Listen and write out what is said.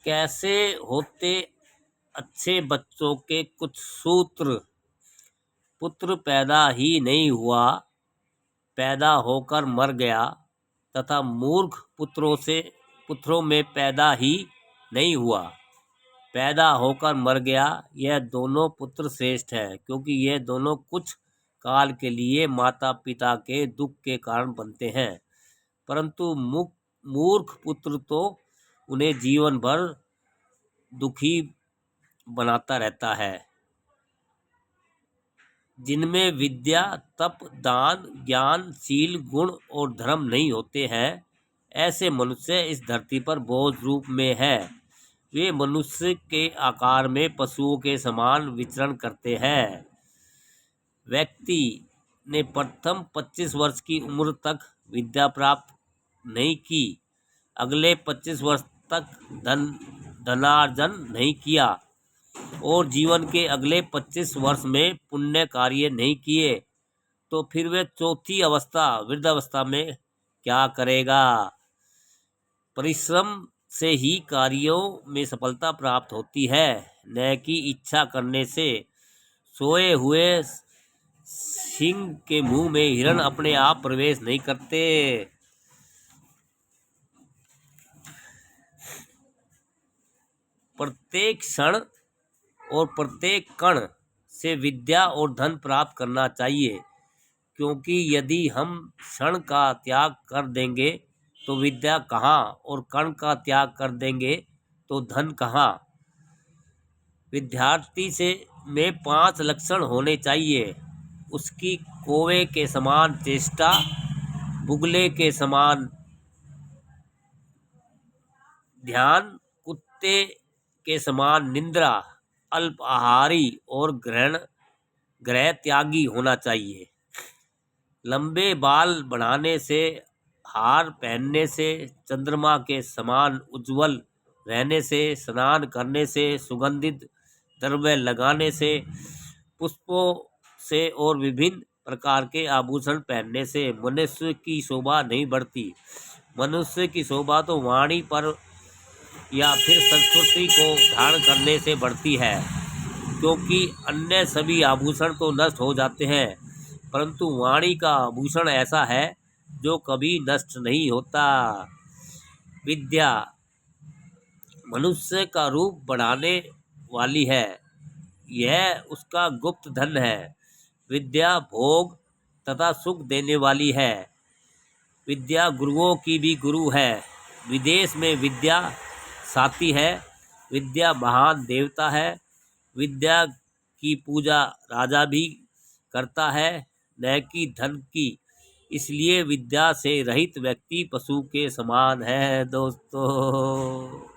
कैसे होते अच्छे बच्चों के कुछ सूत्र। पुत्र पैदा ही नहीं हुआ, पैदा होकर मर गया, तथा मूर्ख पुत्रों में पैदा ही नहीं हुआ, पैदा होकर मर गया। यह दोनों पुत्र श्रेष्ठ है, क्योंकि यह दोनों कुछ काल के लिए माता पिता के दुख के कारण बनते हैं, परंतु मूर्ख पुत्र तो उन्हें जीवन भर दुखी बनाता रहता है। जिनमें विद्या, तप, दान, ज्ञान, शील, गुण और धर्म नहीं होते हैं, ऐसे मनुष्य इस धरती पर बोझ रूप में है। वे मनुष्य के आकार में पशुओं के समान विचरण करते हैं। व्यक्ति ने प्रथम 25 वर्ष की उम्र तक विद्या प्राप्त नहीं की, अगले 25 वर्ष तक धनार्जन नहीं किया और जीवन के अगले 25 वर्ष में पुण्य कार्य नहीं किए, तो फिर वे चौथी अवस्था वृद्धावस्था में क्या करेगा। परिश्रम से ही कार्यों में सफलता प्राप्त होती है, न कि इच्छा करने से। सोए हुए सिंह के मुंह में हिरण अपने आप प्रवेश नहीं करते। प्रत्येक क्षण और प्रत्येक कण से विद्या और धन प्राप्त करना चाहिए, क्योंकि यदि हम क्षण का त्याग कर देंगे तो विद्या कहाँ, और कण का त्याग कर देंगे तो धन कहाँ। विद्यार्थी में 5 लक्षण होने चाहिए। उसकी कौवे के समान चेष्टा, बुगले के समान ध्यान, कुत्ते के समान निद्रा, अल्प आहारी और ग्रह त्यागी होना चाहिए। लंबे बाल बढ़ाने से, हार पहनने से, चंद्रमा के समान उज्जवल रहने से, स्नान करने से, सुगंधित द्रव्य लगाने से, पुष्पों से और विभिन्न प्रकार के आभूषण पहनने से मनुष्य की शोभा नहीं बढ़ती। मनुष्य की शोभा तो वाणी पर या फिर संस्कृति को धारण करने से बढ़ती है, क्योंकि अन्य सभी आभूषण तो नष्ट हो जाते हैं, परंतु वाणी का आभूषण ऐसा है जो कभी नष्ट नहीं होता। विद्या मनुष्य का रूप बढ़ाने वाली है, यह उसका गुप्त धन है। विद्या भोग तथा सुख देने वाली है। विद्या गुरुओं की भी गुरु है। विदेश में विद्या साथी है। विद्या महान देवता है। विद्या की पूजा राजा भी करता है, न कि धन की। इसलिए विद्या से रहित व्यक्ति पशु के समान है दोस्तों।